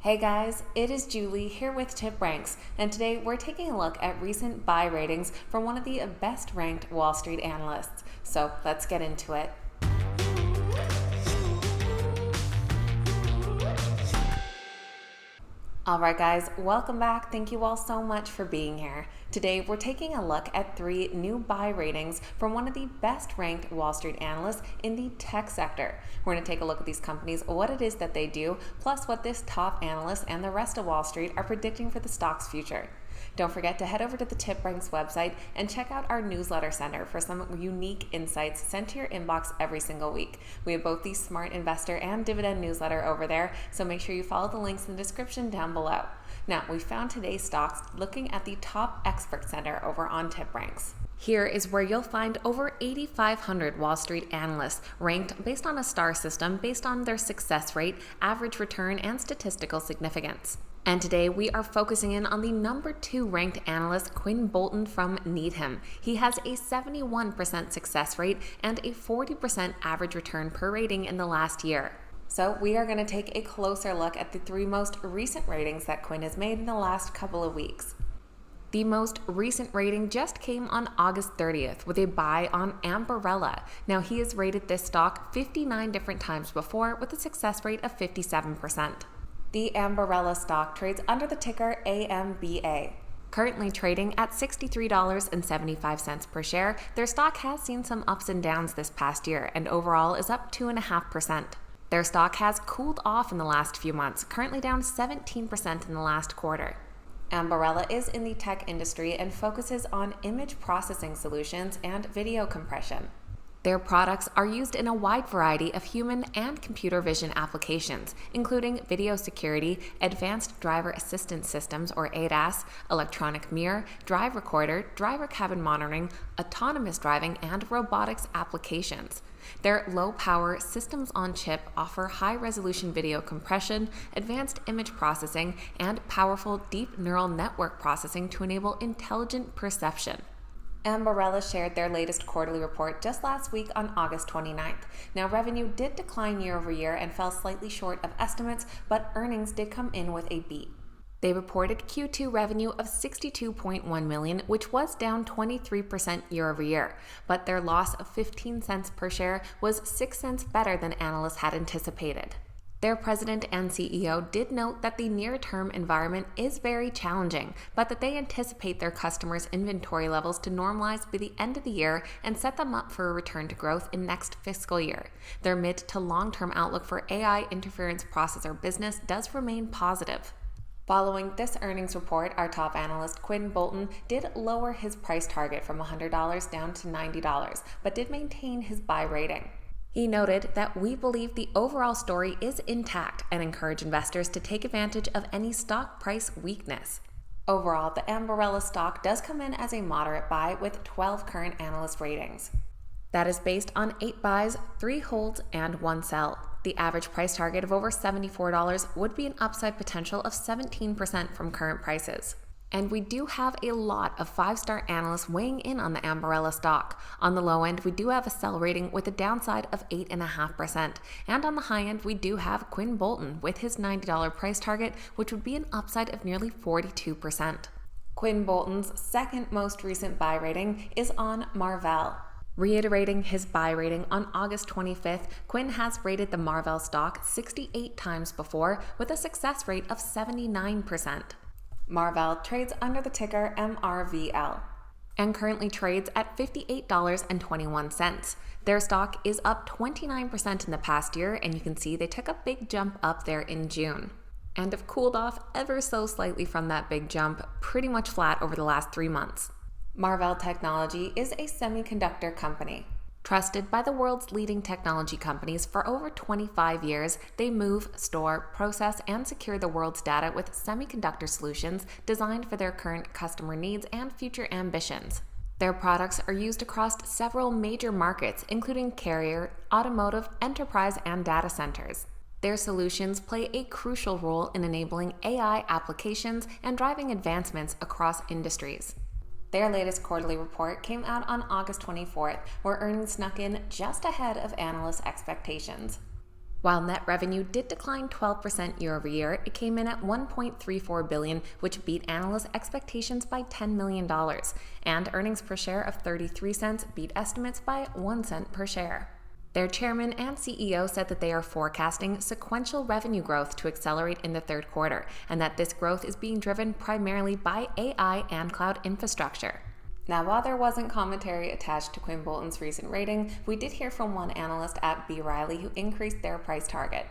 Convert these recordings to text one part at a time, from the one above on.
Hey guys, it is Julie here with TipRanks, and today we're taking a look at recent buy ratings from one of the best ranked Wall Street analysts. So let's get into it. Alright guys, welcome back. Thank you all so much for being here. Today we're taking a look at 3 new buy ratings from one of the best ranked Wall Street analysts in the tech sector. We're going to take a look at these companies, what it is that they do, plus what this top analyst and the rest of Wall Street are predicting for the stock's future. Don't forget to head over to the TipRanks website and check out our newsletter center for some unique insights sent to your inbox every single week. We have both the Smart Investor and Dividend newsletter over there, so make sure you follow the links in the description down below. Now, we found today's stocks looking at the top expert center over on TipRanks. Here is where you'll find over 8,500 Wall Street analysts ranked based on a star system based on their success rate, average return, and statistical significance. And today we are focusing in on the number 2 ranked analyst, Quinn Bolton from Needham. He has a 71% success rate and a 40% average return per rating in the last year. So we are going to take a closer look at the 3 most recent ratings that Quinn has made in the last couple of weeks. The most recent rating just came on August 30th with a buy on Ambarella. Now he has rated this stock 59 different times before with a success rate of 57%. The Ambarella stock trades under the ticker AMBA. Currently trading at $63.75 per share, their stock has seen some ups and downs this past year and overall is up 2.5%. Their stock has cooled off in the last few months, currently down 17% in the last quarter. Ambarella is in the tech industry and focuses on image processing solutions and video compression. Their products are used in a wide variety of human and computer vision applications, including video security, advanced driver assistance systems or ADAS, electronic mirror, drive recorder, driver cabin monitoring, autonomous driving, and robotics applications. Their low-power systems-on-chip offer high-resolution video compression, advanced image processing, and powerful deep neural network processing to enable intelligent perception. Ambarella shared their latest quarterly report just last week on August 29th. Now, revenue did decline year over year and fell slightly short of estimates, but earnings did come in with a beat. They reported Q2 revenue of $62.1 million, which was down 23% year over year, but their loss of 15 cents per share was 6 cents better than analysts had anticipated. Their president and CEO did note that the near-term environment is very challenging, but that they anticipate their customers' inventory levels to normalize by the end of the year and set them up for a return to growth in next fiscal year. Their mid to long-term outlook for AI interference processor business does remain positive. Following this earnings report, our top analyst, Quinn Bolton, did lower his price target from $100 down to $90, but did maintain his buy rating. He noted that we believe the overall story is intact and encourage investors to take advantage of any stock price weakness. Overall, the Ambarella stock does come in as a moderate buy with 12 current analyst ratings. That is based on 8 buys, 3 holds, and 1 sell. The average price target of over $74 would be an upside potential of 17% from current prices. And we do have a lot of 5-star analysts weighing in on the Ambarella stock. On the low end, we do have a sell rating with a downside of 8.5%. And on the high end, we do have Quinn Bolton with his $90 price target, which would be an upside of nearly 42%. Quinn Bolton's second most recent buy rating is on Marvell. Reiterating his buy rating on August 25th, Quinn has rated the Marvell stock 68 times before with a success rate of 79%. Marvell trades under the ticker MRVL and currently trades at $58.21. Their stock is up 29% in the past year, and you can see they took a big jump up there in June and have cooled off ever so slightly from that big jump, pretty much flat over the last 3 months. Marvell Technology is a semiconductor company. Trusted by the world's leading technology companies for over 25 years, they move, store, process, and secure the world's data with semiconductor solutions designed for their current customer needs and future ambitions. Their products are used across several major markets, including carrier, automotive, enterprise, and data centers. Their solutions play a crucial role in enabling AI applications and driving advancements across industries. Their latest quarterly report came out on August 24th, where earnings snuck in just ahead of analyst expectations. While net revenue did decline 12% year over year, it came in at $1.34 billion, which beat analysts' expectations by $10 million, and earnings per share of 33 cents beat estimates by 1 cent per share. Their chairman and CEO said that they are forecasting sequential revenue growth to accelerate in the third quarter, and that this growth is being driven primarily by AI and cloud infrastructure. Now, while there wasn't commentary attached to Quinn Bolton's recent rating, we did hear from one analyst at B. Riley who increased their price target.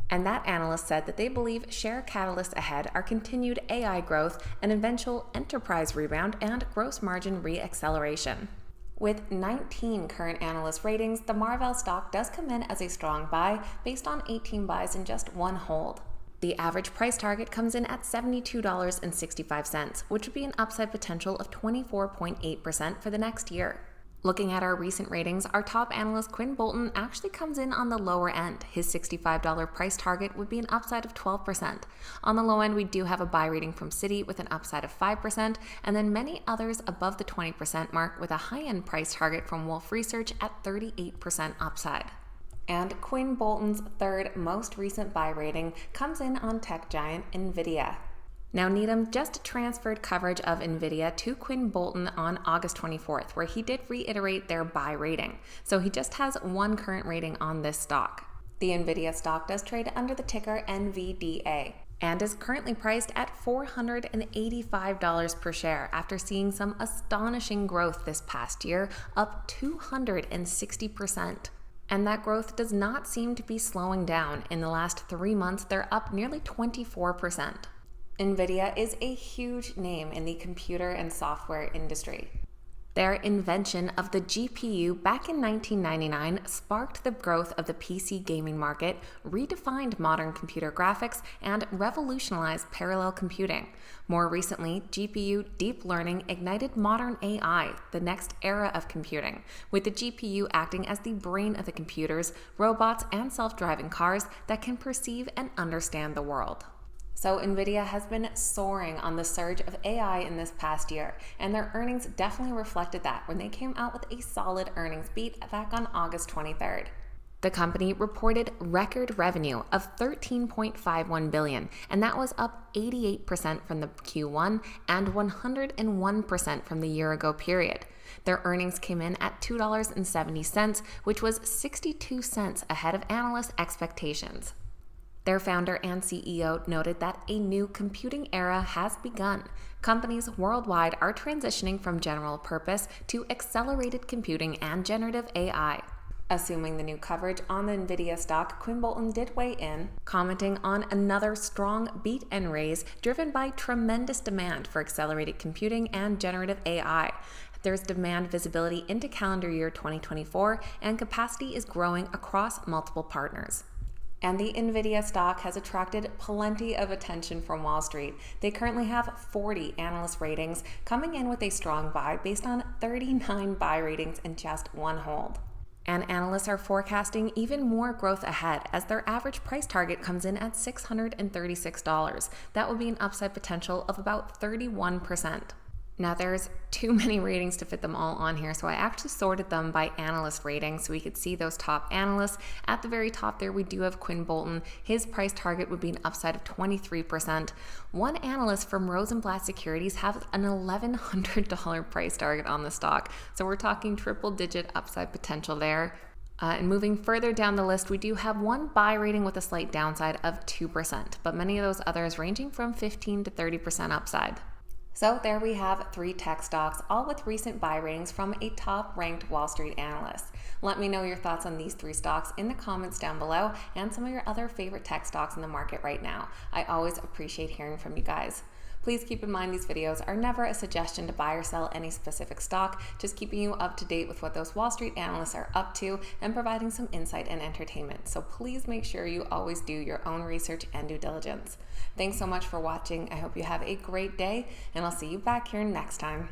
And that analyst said that they believe share catalysts ahead are continued AI growth, an eventual enterprise rebound, and gross margin re-acceleration. With 19 current analyst ratings, the Marvell stock does come in as a strong buy based on 18 buys and just one hold. The average price target comes in at $72.65, which would be an upside potential of 24.8% for the next year. Looking at our recent ratings, our top analyst Quinn Bolton actually comes in on the lower end. His $65 price target would be an upside of 12%. On the low end, we do have a buy rating from Citi with an upside of 5%, and then many others above the 20% mark with a high-end price target from Wolfe Research at 38% upside. And Quinn Bolton's third most recent buy rating comes in on tech giant Nvidia. Now, Needham just transferred coverage of Nvidia to Quinn Bolton on August 24th, where he did reiterate their buy rating. So he just has one current rating on this stock. The Nvidia stock does trade under the ticker NVDA and is currently priced at $485 per share after seeing some astonishing growth this past year, up 260%. And that growth does not seem to be slowing down. In the last 3 months, they're up nearly 24%. Nvidia is a huge name in the computer and software industry. Their invention of the GPU back in 1999 sparked the growth of the PC gaming market, redefined modern computer graphics, and revolutionized parallel computing. More recently, GPU deep learning ignited modern AI, the next era of computing, with the GPU acting as the brain of the computers, robots, and self-driving cars that can perceive and understand the world. So Nvidia has been soaring on the surge of AI in this past year, and their earnings definitely reflected that when they came out with a solid earnings beat back on August 23rd. The company reported record revenue of $13.51 billion, and that was up 88% from the Q1 and 101% from the year-ago period. Their earnings came in at $2.70, which was 62 cents ahead of analyst expectations. Their founder and CEO noted that a new computing era has begun. Companies worldwide are transitioning from general purpose to accelerated computing and generative AI. Assuming the new coverage on the Nvidia stock, Quinn Bolton did weigh in, commenting on another strong beat and raise driven by tremendous demand for accelerated computing and generative AI. There's demand visibility into calendar year 2024, and capacity is growing across multiple partners. And the Nvidia stock has attracted plenty of attention from Wall Street. They currently have 40 analyst ratings, coming in with a strong buy based on 39 buy ratings and just one hold. And analysts are forecasting even more growth ahead as their average price target comes in at $636. That would be an upside potential of about 31%. Now, there's too many ratings to fit them all on here, so I actually sorted them by analyst rating so we could see those top analysts. At the very top there, we do have Quinn Bolton. His price target would be an upside of 23%. One analyst from Rosenblatt Securities has an $1,100 price target on the stock, so we're talking triple-digit upside potential there. And moving further down the list, we do have one buy rating with a slight downside of 2%, but many of those others ranging from 15 to 30% upside. So there we have 3 tech stocks, all with recent buy ratings from a top-ranked Wall Street analyst. Let me know your thoughts on these 3 stocks in the comments down below and some of your other favorite tech stocks in the market right now. I always appreciate hearing from you guys. Please keep in mind these videos are never a suggestion to buy or sell any specific stock, just keeping you up to date with what those Wall Street analysts are up to and providing some insight and entertainment. So please make sure you always do your own research and due diligence. Thanks so much for watching. I hope you have a great day, and I'll see you back here next time.